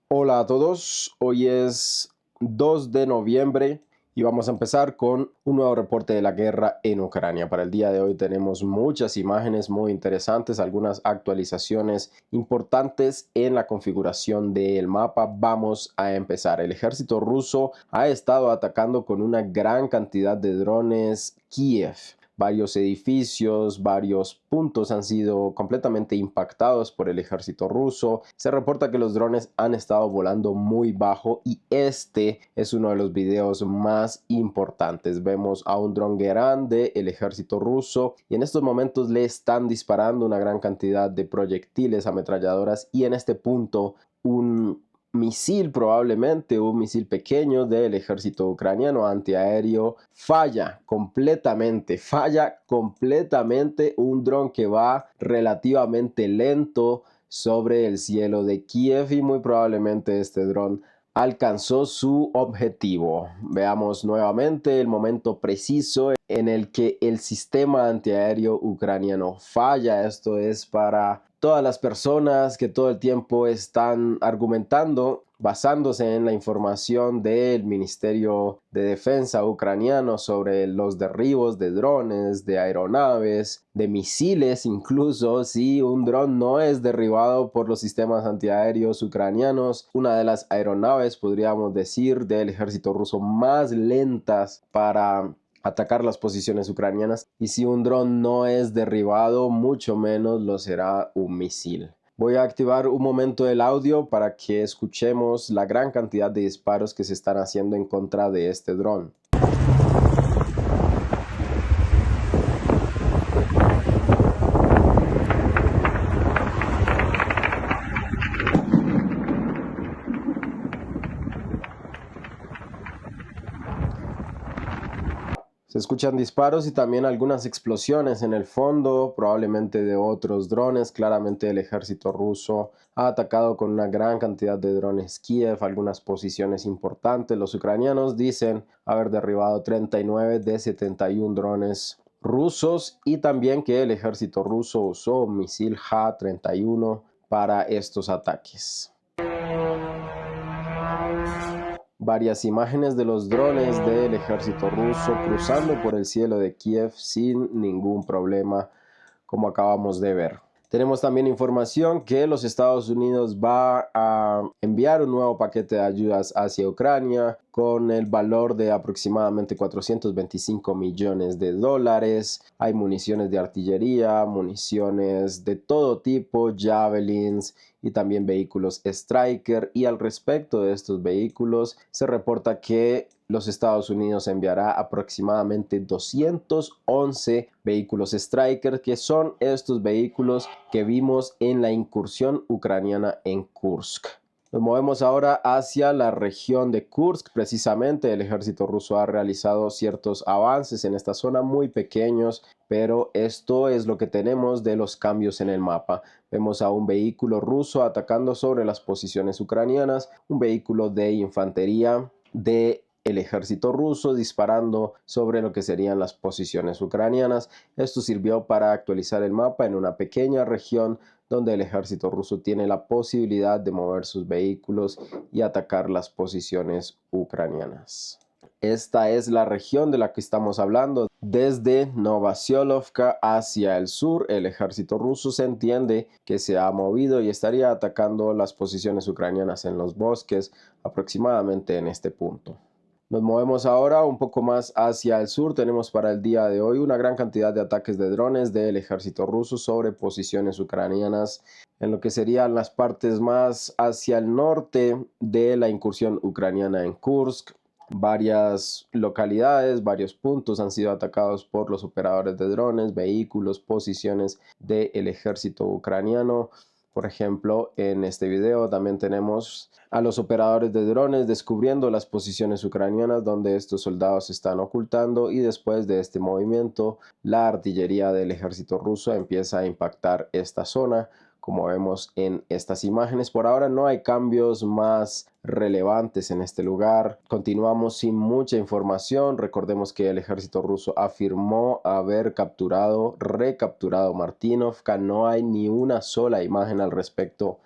Hola a todos, hoy es 2 de noviembre y vamos a empezar con un nuevo reporte de la guerra en Ucrania. Para el día de hoy tenemos muchas imágenes muy interesantes, algunas actualizaciones importantes en la configuración del mapa. Vamos a empezar. El ejército ruso ha estado atacando con una gran cantidad de drones Kiev. Varios edificios, varios puntos han sido completamente impactados por el ejército ruso. Se reporta que los drones han estado volando muy bajo y este es uno de los videos más importantes. Vemos a un dron Geran del ejército ruso y en estos momentos le están disparando una gran cantidad de proyectiles, ametralladoras y en este punto un misil, probablemente un misil pequeño del ejército ucraniano antiaéreo, falla completamente un dron que va relativamente lento sobre el cielo de Kiev y muy probablemente este dron alcanzó su objetivo. Veamos nuevamente el momento preciso en el que el sistema antiaéreo ucraniano falla. Esto es para todas las personas que todo el tiempo están argumentando basándose en la información del Ministerio de Defensa ucraniano sobre los derribos de drones, de aeronaves, de misiles. Incluso si un dron no es derribado por los sistemas antiaéreos ucranianos, una de las aeronaves, podríamos decir, del ejército ruso más lentas para atacar las posiciones ucranianas, y si un dron no es derribado, mucho menos lo será un misil. Voy a activar un momento el audio para que escuchemos la gran cantidad de disparos que se están haciendo en contra de este dron. Se escuchan disparos y también algunas explosiones en el fondo, probablemente de otros drones. Claramente el ejército ruso ha atacado con una gran cantidad de drones Kiev, algunas posiciones importantes. Los ucranianos dicen haber derribado 39 de 71 drones rusos y también que el ejército ruso usó un misil Ja-31 para estos ataques. Varias imágenes de los drones del ejército ruso cruzando por el cielo de Kiev sin ningún problema, como acabamos de ver. Tenemos también información que los Estados Unidos va a enviar un nuevo paquete de ayudas hacia Ucrania con el valor de aproximadamente 425 millones de dólares. Hay municiones de artillería, municiones de todo tipo, javelins y también vehículos Stryker. Y al respecto de estos vehículos, se reporta que los Estados Unidos enviará aproximadamente 211 vehículos Stryker, que son estos vehículos que vimos en la incursión ucraniana en Kursk. Nos movemos ahora hacia la región de Kursk. Precisamente el ejército ruso ha realizado ciertos avances en esta zona, muy pequeños, pero esto es lo que tenemos de los cambios en el mapa. Vemos a un vehículo ruso atacando sobre las posiciones ucranianas, un vehículo de infantería de el ejército ruso disparando sobre lo que serían las posiciones ucranianas. Esto sirvió para actualizar el mapa en una pequeña región donde el ejército ruso tiene la posibilidad de mover sus vehículos y atacar las posiciones ucranianas. Esta es la región de la que estamos hablando. Desde Novosiolovka hacia el sur, el ejército ruso se entiende que se ha movido y estaría atacando las posiciones ucranianas en los bosques aproximadamente en este punto. Nos movemos ahora un poco más hacia el sur. Tenemos para el día de hoy una gran cantidad de ataques de drones del ejército ruso sobre posiciones ucranianas en lo que serían las partes más hacia el norte de la incursión ucraniana en Kursk. Varias localidades, varios puntos han sido atacados por los operadores de drones, vehículos, posiciones del ejército ucraniano. Por ejemplo, en este video también tenemos a los operadores de drones descubriendo las posiciones ucranianas donde estos soldados se están ocultando, y después de este movimiento la artillería del ejército ruso empieza a impactar esta zona, como vemos en estas imágenes. Por ahora no hay cambios más relevantes en este lugar. Continuamos sin mucha información. Recordemos que el ejército ruso afirmó haber recapturado Martinovka. No hay ni una sola imagen al respecto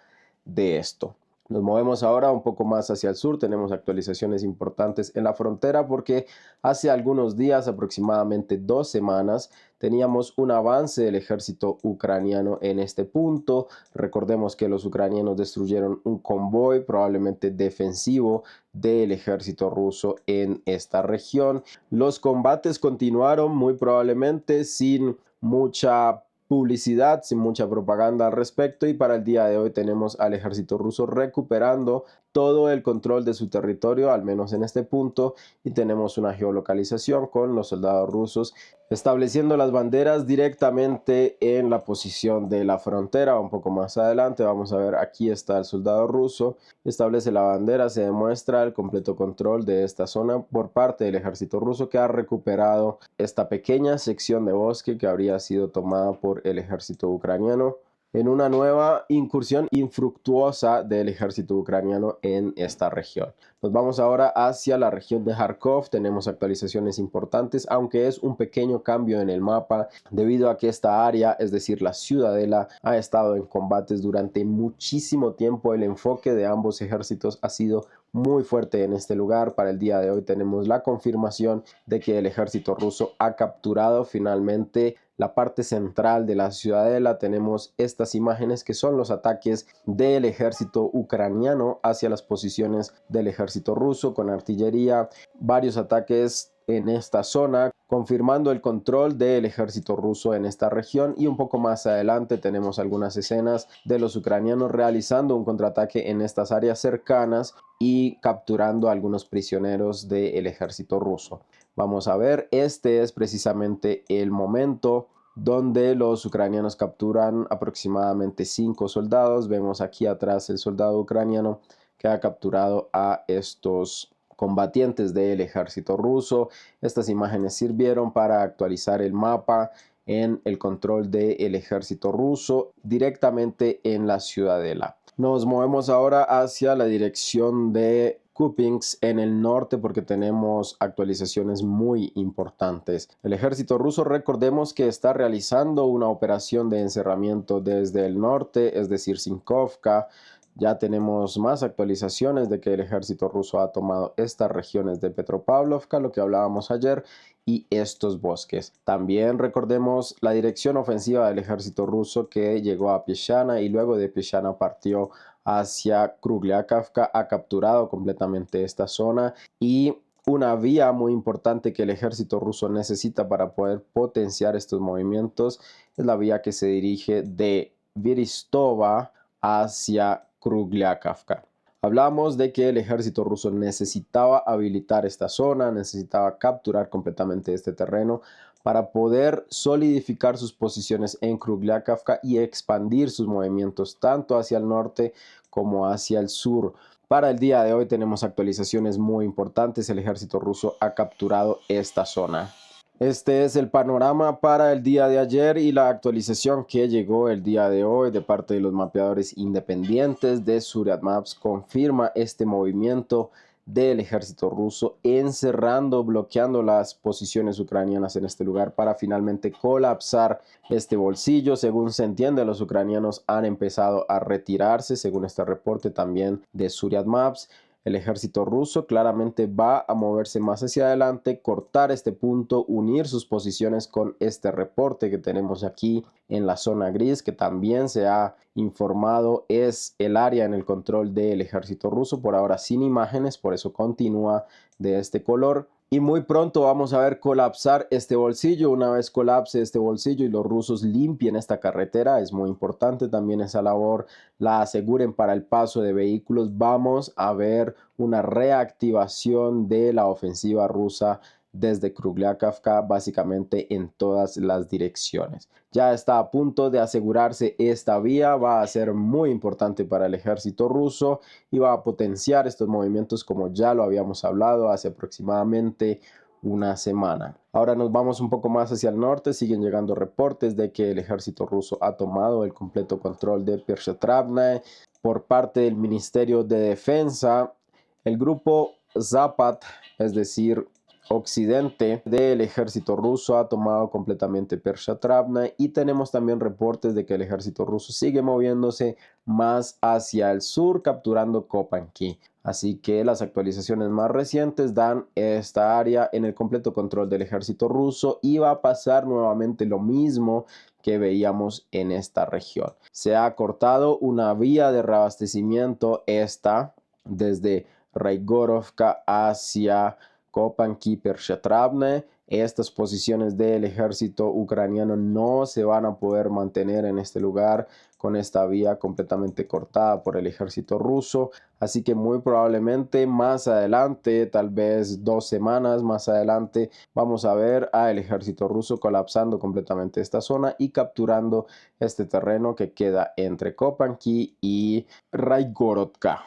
de esto. Nos movemos ahora un poco más hacia el sur, tenemos actualizaciones importantes en la frontera porque hace algunos días, aproximadamente 2 semanas, teníamos un avance del ejército ucraniano en este punto. Recordemos que los ucranianos destruyeron un convoy probablemente defensivo del ejército ruso en esta región. Los combates continuaron muy probablemente sin mucha publicidad, sin mucha propaganda al respecto, y para el día de hoy tenemos al ejército ruso recuperando todo el control de su territorio, al menos en este punto, y tenemos una geolocalización con los soldados rusos estableciendo las banderas directamente en la posición de la frontera. Un poco más adelante vamos a ver, aquí está el soldado ruso, establece la bandera, se demuestra el completo control de esta zona por parte del ejército ruso, que ha recuperado esta pequeña sección de bosque que habría sido tomada por el ejército ucraniano en una nueva incursión infructuosa del ejército ucraniano en esta región. Nos vamos ahora hacia la región de Kharkov. Tenemos actualizaciones importantes, aunque es un pequeño cambio en el mapa debido a que esta área, es decir, la ciudadela, ha estado en combates durante muchísimo tiempo. El enfoque de ambos ejércitos ha sido muy fuerte en este lugar. Para el día de hoy tenemos la confirmación de que el ejército ruso ha capturado finalmente la parte central de la ciudadela. Tenemos estas imágenes que son los ataques del ejército ucraniano hacia las posiciones del ejército ruso con artillería, varios ataques en esta zona, confirmando el control del ejército ruso en esta región. Y un poco más adelante tenemos algunas escenas de los ucranianos realizando un contraataque en estas áreas cercanas y capturando a algunos prisioneros del ejército ruso. Vamos a ver, este es precisamente el momento donde los ucranianos capturan aproximadamente 5 soldados. Vemos aquí atrás el soldado ucraniano que ha capturado a estos combatientes del ejército ruso. Estas imágenes sirvieron para actualizar el mapa en el control del ejército ruso directamente en la ciudadela. Nos movemos ahora hacia la dirección de Kupiansk en el norte porque tenemos actualizaciones muy importantes. El ejército ruso, recordemos que está realizando una operación de encerramiento desde el norte, es decir, Sinkovka. Ya tenemos más actualizaciones de que el ejército ruso ha tomado estas regiones de Petropavlovka, lo que hablábamos ayer, y estos bosques. También recordemos la dirección ofensiva del ejército ruso que llegó a Pieshana y luego de Pieshana partió hacia Kruglyakavka, ha capturado completamente esta zona. Y una vía muy importante que el ejército ruso necesita para poder potenciar estos movimientos es la vía que se dirige de Viristova hacia Kruglyakavka. Hablamos de que el ejército ruso necesitaba habilitar esta zona, necesitaba capturar completamente este terreno para poder solidificar sus posiciones en Kruglyakavka y expandir sus movimientos tanto hacia el norte como hacia el sur. Para el día de hoy tenemos actualizaciones muy importantes. El ejército ruso ha capturado esta zona. Este es el panorama para el día de ayer y la actualización que llegó el día de hoy de parte de los mapeadores independientes de Zuriat Maps confirma este movimiento del ejército ruso encerrando, bloqueando las posiciones ucranianas en este lugar para finalmente colapsar este bolsillo. Según se entiende, los ucranianos han empezado a retirarse, según este reporte también de Zuriat Maps. El ejército ruso claramente va a moverse más hacia adelante, cortar este punto, unir sus posiciones con este reporte que tenemos aquí en la zona gris, que también se ha informado es el área en el control del ejército ruso, por ahora sin imágenes, por eso continúa de este color. Y muy pronto vamos a ver colapsar este bolsillo. Una vez colapse este bolsillo y los rusos limpien esta carretera, es muy importante también esa labor, la aseguren para el paso de vehículos, vamos a ver una reactivación de la ofensiva rusa desde Kruglyakavka, básicamente en todas las direcciones. Ya está a punto de asegurarse esta vía, va a ser muy importante para el ejército ruso y va a potenciar estos movimientos como ya lo habíamos hablado hace aproximadamente una semana. Ahora nos vamos un poco más hacia el norte. Siguen llegando reportes de que el ejército ruso ha tomado el completo control de Pershetravnae por parte del Ministerio de Defensa. El grupo Zapat, es decir, occidente del ejército ruso ha tomado completamente Pershatravna, y tenemos también reportes de que el ejército ruso sigue moviéndose más hacia el sur, capturando Kopanki. Así que las actualizaciones más recientes dan esta área en el completo control del ejército ruso, y va a pasar nuevamente lo mismo que veíamos en esta región. Se ha cortado una vía de reabastecimiento desde Raigorovka hacia Kopanki, Pershatravna. Estas posiciones del ejército ucraniano no se van a poder mantener en este lugar con esta vía completamente cortada por el ejército ruso. Así que muy probablemente más adelante, tal vez 2 semanas más adelante, vamos a ver al ejército ruso colapsando completamente esta zona y capturando este terreno que queda entre Kopanki y Raigorovka.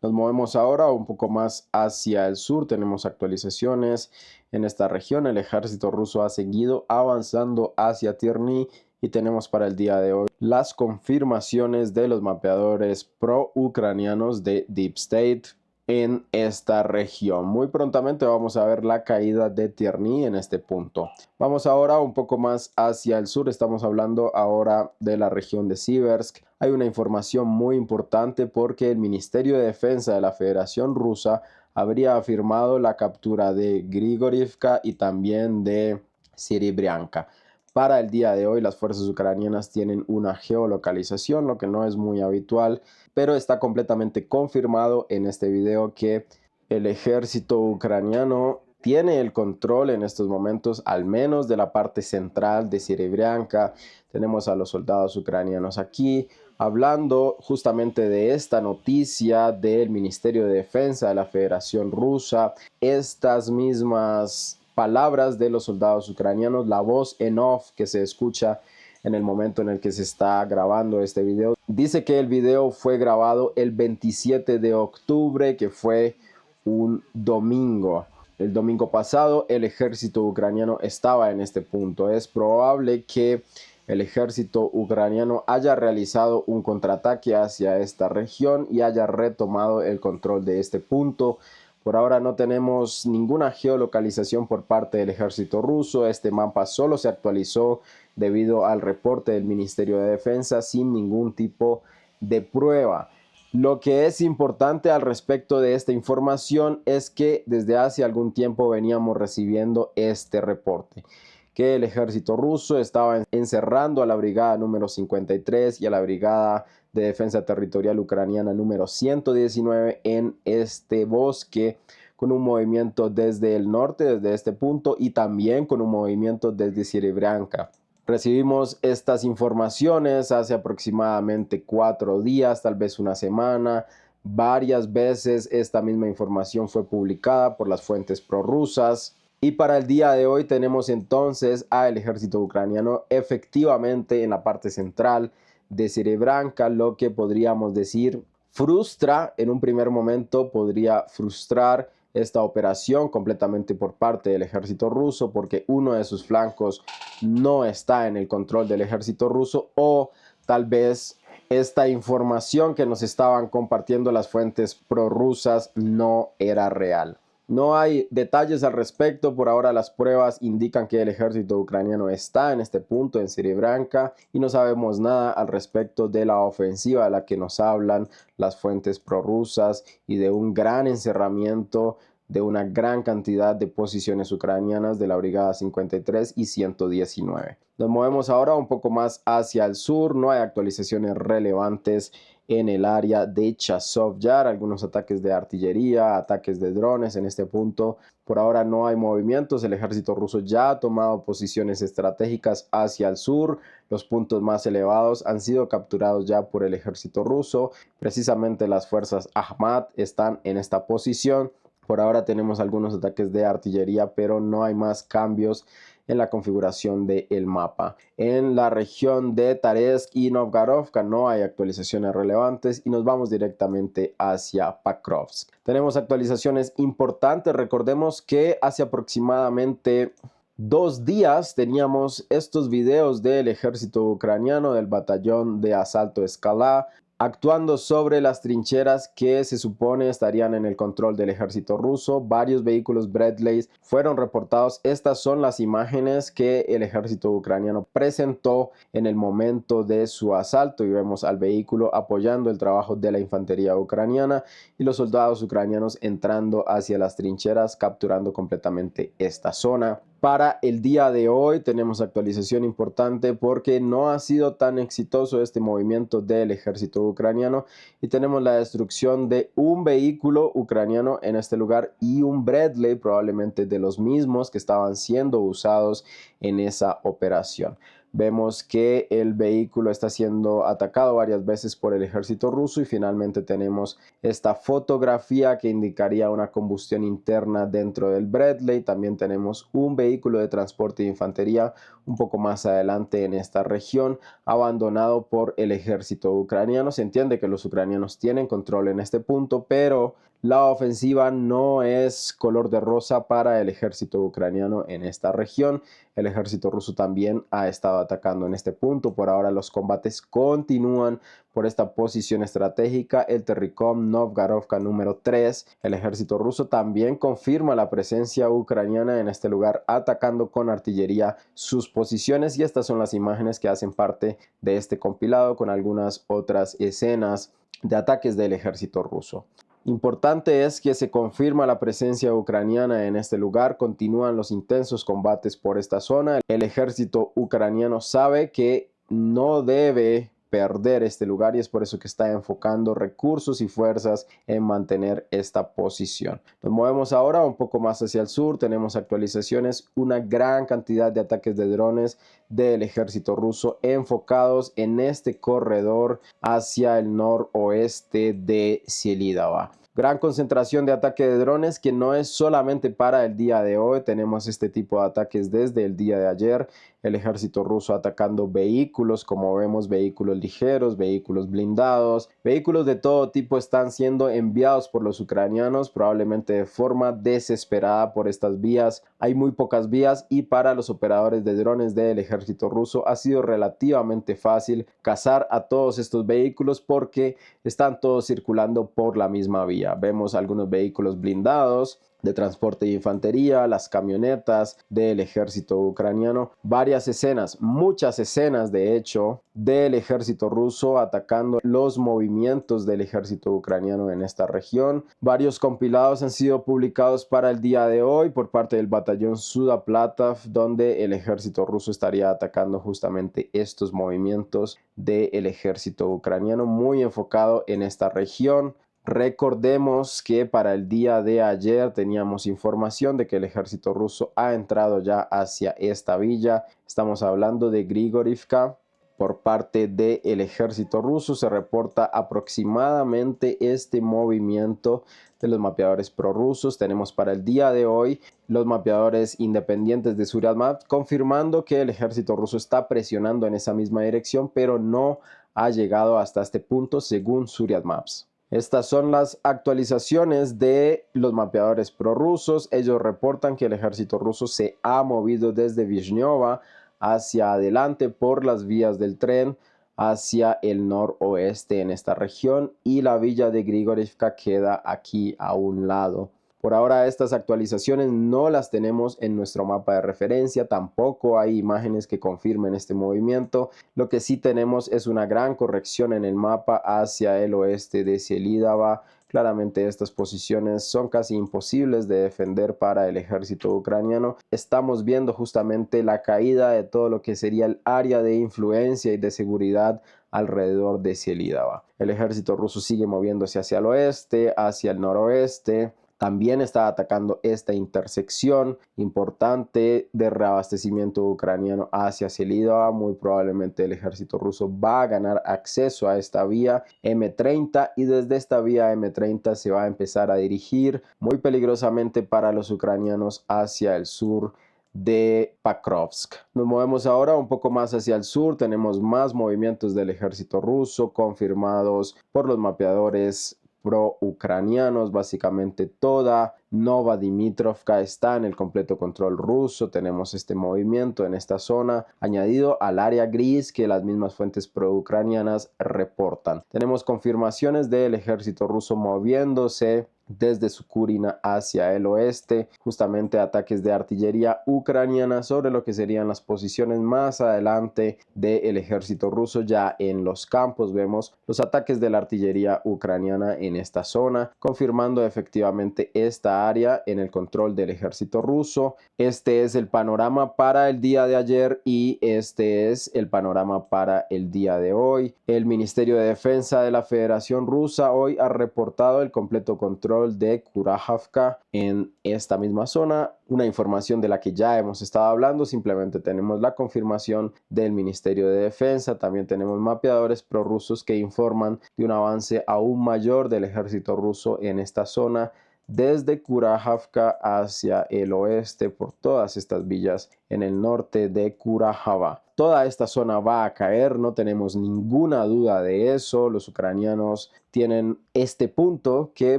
Nos movemos ahora un poco más hacia el sur. Tenemos actualizaciones en esta región. El ejército ruso ha seguido avanzando hacia Tierny, y tenemos para el día de hoy las confirmaciones de los mapeadores pro-ucranianos de Deep State en esta región. Muy prontamente vamos a ver la caída de Tierny en este punto. Vamos ahora un poco más hacia el sur. Estamos hablando ahora de la región de Siversk. Hay una información muy importante porque el Ministerio de Defensa de la Federación Rusa habría afirmado la captura de Grigorivka y también de Serebrianka. Para el día de hoy, las fuerzas ucranianas tienen una geolocalización, lo que no es muy habitual, pero está completamente confirmado en este video que el ejército ucraniano tiene el control en estos momentos, al menos de la parte central de Serebrianka. Tenemos a los soldados ucranianos aquí hablando justamente de esta noticia del Ministerio de Defensa de la Federación Rusa. Estas mismas palabras de los soldados ucranianos, la voz en off que se escucha en el momento en el que se está grabando este video, dice que el video fue grabado el 27 de octubre, que fue un domingo. El domingo pasado el ejército ucraniano estaba en este punto. Es probable que el ejército ucraniano haya realizado un contraataque hacia esta región y haya retomado el control de este punto. Por ahora no tenemos ninguna geolocalización por parte del ejército ruso. Este mapa solo se actualizó debido al reporte del Ministerio de Defensa sin ningún tipo de prueba. Lo que es importante al respecto de esta información es que desde hace algún tiempo veníamos recibiendo este reporte, que el ejército ruso estaba encerrando a la brigada número 53 y a la brigada de defensa territorial ucraniana número 119 en este bosque, con un movimiento desde el norte, desde este punto, y también con un movimiento desde Serebrianka. Recibimos estas informaciones hace aproximadamente 4 días, tal vez una semana. Varias veces esta misma información fue publicada por las fuentes prorrusas. Y para el día de hoy tenemos entonces al ejército ucraniano efectivamente en la parte central de Serebrianka, lo que podríamos decir frustra, en un primer momento podría frustrar esta operación completamente por parte del ejército ruso, porque uno de sus flancos no está en el control del ejército ruso, o tal vez esta información que nos estaban compartiendo las fuentes prorrusas no era real. No hay detalles al respecto. Por ahora las pruebas indican que el ejército ucraniano está en este punto, en Serebrianka, y no sabemos nada al respecto de la ofensiva de la que nos hablan las fuentes prorrusas y de un gran encerramiento de una gran cantidad de posiciones ucranianas de la Brigada 53 y 119. Nos movemos ahora un poco más hacia el sur. No hay actualizaciones relevantes en el área de Chazov Yar, algunos ataques de artillería, ataques de drones en este punto. Por ahora no hay movimientos. El ejército ruso ya ha tomado posiciones estratégicas hacia el sur. Los puntos más elevados han sido capturados ya por el ejército ruso. Precisamente las fuerzas Ahmad están en esta posición. Por ahora tenemos algunos ataques de artillería, pero no hay más cambios en la configuración del mapa. En la región de Taretsk y Novgorodka no hay actualizaciones relevantes y nos vamos directamente hacia Pakrovsk. Tenemos actualizaciones importantes. Recordemos que hace aproximadamente 2 días teníamos estos videos del ejército ucraniano, del batallón de asalto Skala, actuando sobre las trincheras que se supone estarían en el control del ejército ruso. Varios vehículos Bradley fueron reportados. Estas son las imágenes que el ejército ucraniano presentó en el momento de su asalto, y vemos al vehículo apoyando el trabajo de la infantería ucraniana y los soldados ucranianos entrando hacia las trincheras, capturando completamente esta zona. Para el día de hoy tenemos actualización importante porque no ha sido tan exitoso este movimiento del ejército ucraniano, y tenemos la destrucción de un vehículo ucraniano en este lugar y un Bradley, probablemente de los mismos que estaban siendo usados en esa operación. Vemos que el vehículo está siendo atacado varias veces por el ejército ruso, y finalmente tenemos esta fotografía que indicaría una combustión interna dentro del Bradley. También tenemos un vehículo de transporte de infantería un poco más adelante en esta región, abandonado por el ejército ucraniano. Se entiende que los ucranianos tienen control en este punto, pero la ofensiva no es color de rosa para el ejército ucraniano en esta región. El ejército ruso también ha estado atacando en este punto. Por ahora los combates continúan por esta posición estratégica, el Terricom Novgarovka número 3. El ejército ruso también confirma la presencia ucraniana en este lugar, atacando con artillería sus posiciones, y estas son las imágenes que hacen parte de este compilado con algunas otras escenas de ataques del ejército ruso. Importante es que se confirma la presencia ucraniana en este lugar. Continúan los intensos combates por esta zona. El ejército ucraniano sabe que no debe perder este lugar, y es por eso que está enfocando recursos y fuerzas en mantener esta posición. Nos movemos ahora un poco más hacia el sur. Tenemos actualizaciones, una gran cantidad de ataques de drones del ejército ruso enfocados en este corredor hacia el noroeste de Selidava. Gran concentración de ataque de drones que no es solamente para el día de hoy. Tenemos este tipo de ataques desde el día de ayer. El ejército ruso atacando vehículos, como vemos, vehículos ligeros, vehículos blindados, vehículos de todo tipo están siendo enviados por los ucranianos, probablemente de forma desesperada por estas vías. Hay muy pocas vías, y para los operadores de drones del ejército ruso ha sido relativamente fácil cazar a todos estos vehículos porque están todos circulando por la misma vía. Vemos algunos vehículos blindados de transporte de infantería, las camionetas del ejército ucraniano, varias escenas, muchas escenas de hecho, del ejército ruso atacando los movimientos del ejército ucraniano en esta región. Varios compilados han sido publicados para el día de hoy por parte del batallón Sudaplatov, donde el ejército ruso estaría atacando justamente estos movimientos del ejército ucraniano, muy enfocado en esta región. Recordemos que para el día de ayer teníamos información de que el ejército ruso ha entrado ya hacia esta villa. Estamos hablando de Grigorivka. Por parte del ejército ruso se reporta aproximadamente este movimiento de los mapeadores prorrusos. Tenemos para el día de hoy los mapeadores independientes de Suryat confirmando que el ejército ruso está presionando en esa misma dirección, pero no ha llegado hasta este punto según Suryat Maps. Estas son las actualizaciones de los mapeadores prorrusos. Ellos reportan que el ejército ruso se ha movido desde Vishnyova hacia adelante por las vías del tren hacia el noroeste en esta región, y la villa de Grigorivka queda aquí a un lado. Por ahora estas actualizaciones no las tenemos en nuestro mapa de referencia, tampoco hay imágenes que confirmen este movimiento. Lo que sí tenemos es una gran corrección en el mapa hacia el oeste de Selidava. Claramente estas posiciones son casi imposibles de defender para el ejército ucraniano. Estamos viendo justamente la caída de todo lo que sería el área de influencia y de seguridad alrededor de Selidava. El ejército ruso sigue moviéndose hacia el oeste, hacia el noroeste. También está atacando esta intersección importante de reabastecimiento ucraniano hacia Selidava. Muy probablemente el ejército ruso va a ganar acceso a esta vía M30, y desde esta vía M30 se va a empezar a dirigir muy peligrosamente para los ucranianos hacia el sur de Pakrovsk. Nos movemos ahora un poco más hacia el sur. Tenemos más movimientos del ejército ruso confirmados por los mapeadores pro-ucranianos. Básicamente toda Novodimitrovka está en el completo control ruso. Tenemos este movimiento en esta zona añadido al área gris que las mismas fuentes pro-ucranianas reportan. Tenemos confirmaciones del ejército ruso moviéndose desde Sukurina hacia el oeste, justamente ataques de artillería ucraniana sobre lo que serían las posiciones más adelante del ejército ruso. Ya en los campos vemos los ataques de la artillería ucraniana en esta zona, confirmando efectivamente esta área en el control del ejército ruso. Este es el panorama para el día de ayer y este es el panorama para el día de hoy. El Ministerio de Defensa de la Federación Rusa hoy ha reportado el completo control de Kurajavka en esta misma zona, una información de la que ya hemos estado hablando. Simplemente tenemos la confirmación del Ministerio de Defensa. También tenemos mapeadores prorrusos que informan de un avance aún mayor del ejército ruso en esta zona, desde Kurajavka hacia el oeste por todas estas villas en el norte de Kurajava. Toda esta zona va a caer, no tenemos ninguna duda de eso. Los ucranianos tienen este punto que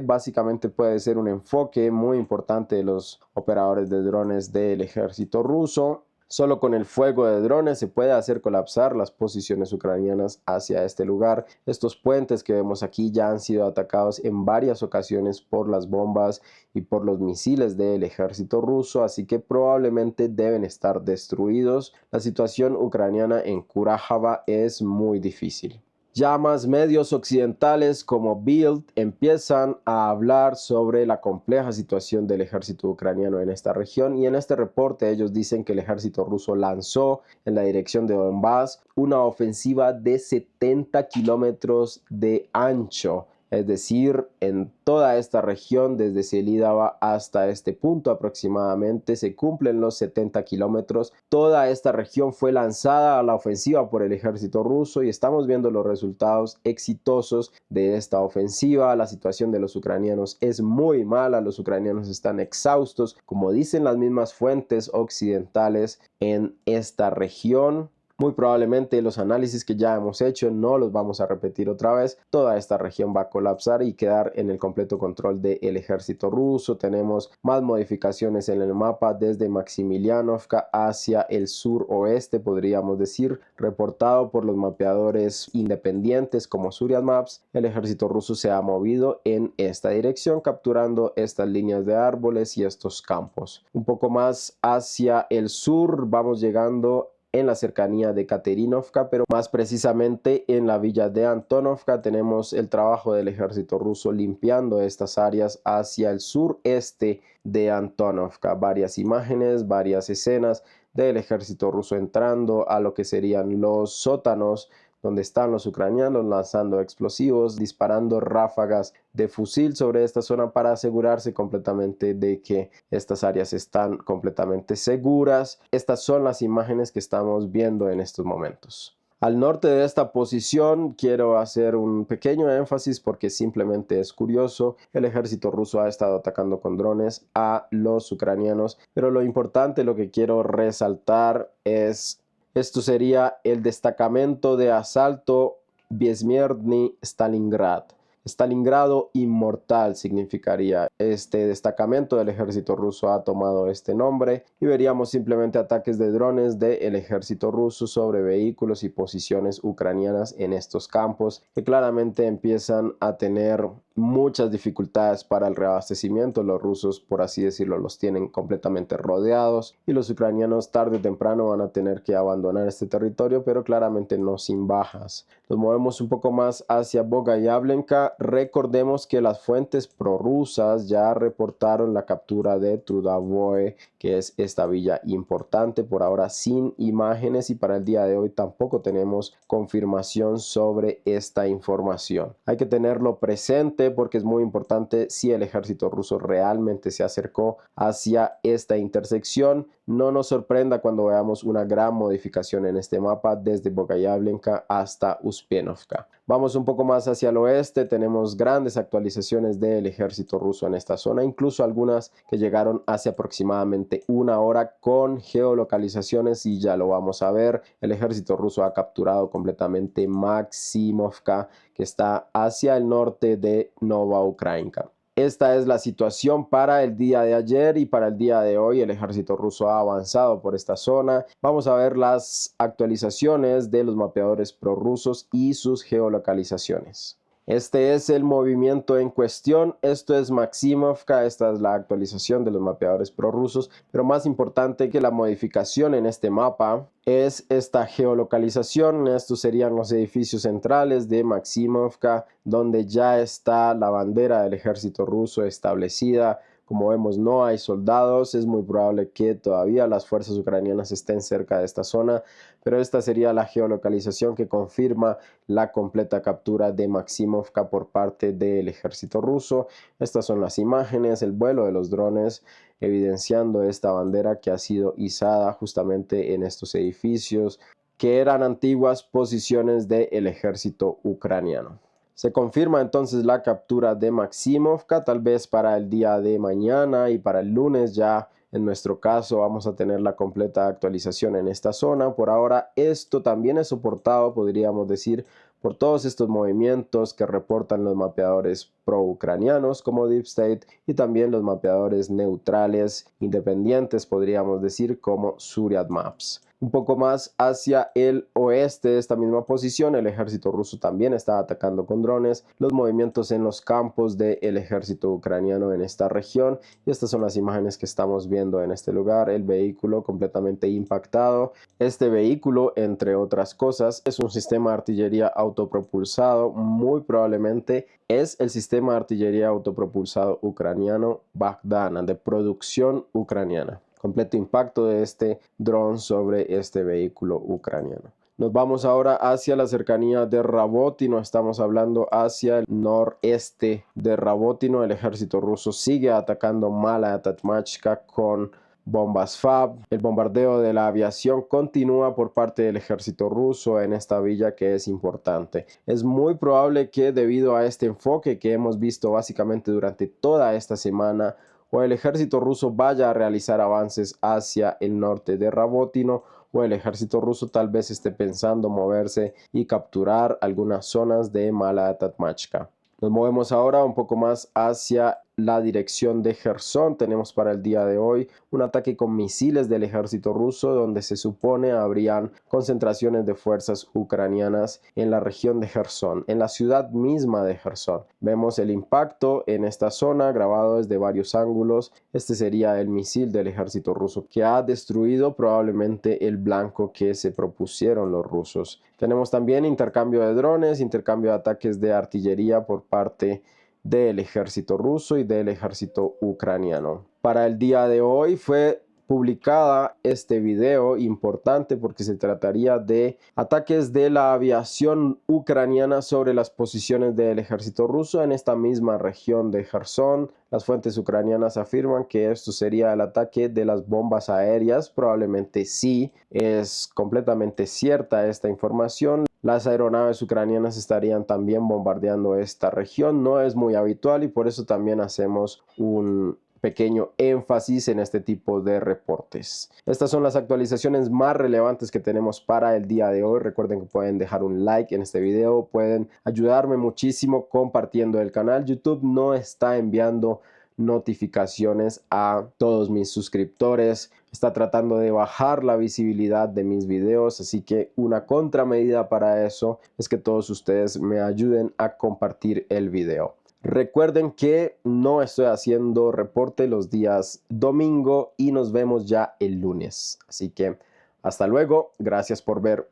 básicamente puede ser un enfoque muy importante de los operadores de drones del ejército ruso. Solo con el fuego de drones se puede hacer colapsar las posiciones ucranianas hacia este lugar. Estos puentes que vemos aquí ya han sido atacados en varias ocasiones por las bombas y por los misiles del ejército ruso, así que probablemente deben estar destruidos. La situación ucraniana en Kurajava es muy difícil. Ya más medios occidentales como Bild empiezan a hablar sobre la compleja situación del ejército ucraniano en esta región, y en este reporte ellos dicen que el ejército ruso lanzó en la dirección de Donbass una ofensiva de 70 kilómetros de ancho. Es decir, en toda esta región, desde Selidava hasta este punto aproximadamente, se cumplen los 70 kilómetros. Toda esta región fue lanzada a la ofensiva por el ejército ruso y estamos viendo los resultados exitosos de esta ofensiva. La situación de los ucranianos es muy mala, los ucranianos están exhaustos, como dicen las mismas fuentes occidentales en esta región. Muy probablemente los análisis que ya hemos hecho no los vamos a repetir otra vez. Toda esta región va a colapsar y quedar en el completo control del ejército ruso. Tenemos más modificaciones en el mapa desde Maximilianovka hacia el suroeste, podríamos decir, reportado por los mapeadores independientes como Surya Maps. El ejército ruso se ha movido en esta dirección, capturando estas líneas de árboles y estos campos. Un poco más hacia el sur vamos llegando en la cercanía de Katerinovka, pero más precisamente en la villa de Antonovka. Tenemos el trabajo del ejército ruso limpiando estas áreas hacia el sureste de Antonovka. Varias imágenes, varias escenas del ejército ruso entrando a lo que serían los sótanos donde están los ucranianos, lanzando explosivos, disparando ráfagas de fusil sobre esta zona para asegurarse completamente de que estas áreas están completamente seguras. Estas son las imágenes que estamos viendo en estos momentos. Al norte de esta posición quiero hacer un pequeño énfasis porque simplemente es curioso. El ejército ruso ha estado atacando con drones a los ucranianos, pero lo importante, lo que quiero resaltar es: esto sería el destacamento de asalto Viesmierny Stalingrad. Stalingrado inmortal significaría. Este destacamento del ejército ruso ha tomado este nombre y veríamos simplemente ataques de drones del ejército ruso sobre vehículos y posiciones ucranianas en estos campos, que claramente empiezan a tener muchas dificultades para el reabastecimiento. Los rusos, por así decirlo, los tienen completamente rodeados y los ucranianos tarde o temprano van a tener que abandonar este territorio, pero claramente no sin bajas. Nos movemos un poco más hacia Bogayavlenka. Recordemos que las fuentes prorrusas ya reportaron la captura de Trudavoe, que es esta villa importante, por ahora sin imágenes, y para el día de hoy tampoco tenemos confirmación sobre esta información. Hay que tenerlo presente porque es muy importante si el ejército ruso realmente se acercó hacia esta intersección. No nos sorprenda cuando veamos una gran modificación en este mapa desde Bogayavlenka hasta Uspienovka. Vamos un poco más hacia el oeste, tenemos grandes actualizaciones del ejército ruso en esta zona, incluso algunas que llegaron hace aproximadamente una hora con geolocalizaciones y ya lo vamos a ver. El ejército ruso ha capturado completamente Maximovka, que está hacia el norte de Novoukrayinka. Esta es la situación para el día de ayer y para el día de hoy. El ejército ruso ha avanzado por esta zona. Vamos a ver las actualizaciones de los mapeadores prorrusos y sus geolocalizaciones. Este es el movimiento en cuestión, esto es Maximovka, esta es la actualización de los mapeadores prorrusos, pero más importante que la modificación en este mapa es esta geolocalización. Estos serían los edificios centrales de Maximovka, donde ya está la bandera del ejército ruso establecida. Como vemos, no hay soldados, es muy probable que todavía las fuerzas ucranianas estén cerca de esta zona, pero esta sería la geolocalización que confirma la completa captura de Maximovka por parte del ejército ruso. Estas son las imágenes, el vuelo de los drones, evidenciando esta bandera que ha sido izada justamente en estos edificios, que eran antiguas posiciones del ejército ucraniano. Se confirma entonces la captura de Maximovka, tal vez para el día de mañana y para el lunes ya en nuestro caso vamos a tener la completa actualización en esta zona. Por ahora esto también es soportado, podríamos decir, por todos estos movimientos que reportan los mapeadores pro-ucranianos como Deep State y también los mapeadores neutrales independientes, podríamos decir, como Suryat Maps. Un poco más hacia el oeste de esta misma posición, el ejército ruso también está atacando con drones los movimientos en los campos del ejército ucraniano en esta región, y estas son las imágenes que estamos viendo en este lugar. El vehículo completamente impactado. Este vehículo, entre otras cosas, es un sistema de artillería autopropulsado, muy probablemente es el sistema de artillería autopropulsado ucraniano Bogdana, de producción ucraniana. Completo impacto de este dron sobre este vehículo ucraniano. Nos vamos ahora hacia la cercanía de Rabotino, estamos hablando hacia el noreste de Rabotino. El ejército ruso sigue atacando Malaya Tatmachka con bombas FAB. El bombardeo de la aviación continúa por parte del ejército ruso en esta villa, que es importante. Es muy probable que debido a este enfoque que hemos visto básicamente durante toda esta semana, o el ejército ruso vaya a realizar avances hacia el norte de Rabotino, o el ejército ruso tal vez esté pensando moverse y capturar algunas zonas de Malaya Tatmachka. Nos movemos ahora un poco más hacia la dirección de Jersón. Tenemos para el día de hoy un ataque con misiles del ejército ruso, donde se supone habrían concentraciones de fuerzas ucranianas en la región de Jersón, en la ciudad misma de Jersón. Vemos el impacto en esta zona grabado desde varios ángulos. Este sería el misil del ejército ruso que ha destruido probablemente el blanco que se propusieron los rusos. Tenemos también intercambio de drones, intercambio de ataques de artillería por parte del ejército ruso y del ejército ucraniano. Para el día de hoy fue publicada este video importante porque se trataría de ataques de la aviación ucraniana sobre las posiciones del ejército ruso en esta misma región de Jersón. Las fuentes ucranianas afirman que esto sería el ataque de las bombas aéreas. Probablemente sí, es completamente cierta esta información. Las aeronaves ucranianas estarían también bombardeando esta región. No es muy habitual y por eso también hacemos un pequeño énfasis en este tipo de reportes. Estas son las actualizaciones más relevantes que tenemos para el día de hoy. Recuerden que pueden dejar un like en este video, pueden ayudarme muchísimo compartiendo el canal. YouTube no está enviando notificaciones a todos mis suscriptores, está tratando de bajar la visibilidad de mis videos, así que una contramedida para eso es que todos ustedes me ayuden a compartir el video. Recuerden que no estoy haciendo reporte los días domingo y nos vemos ya el lunes. Así que hasta luego. Gracias por ver.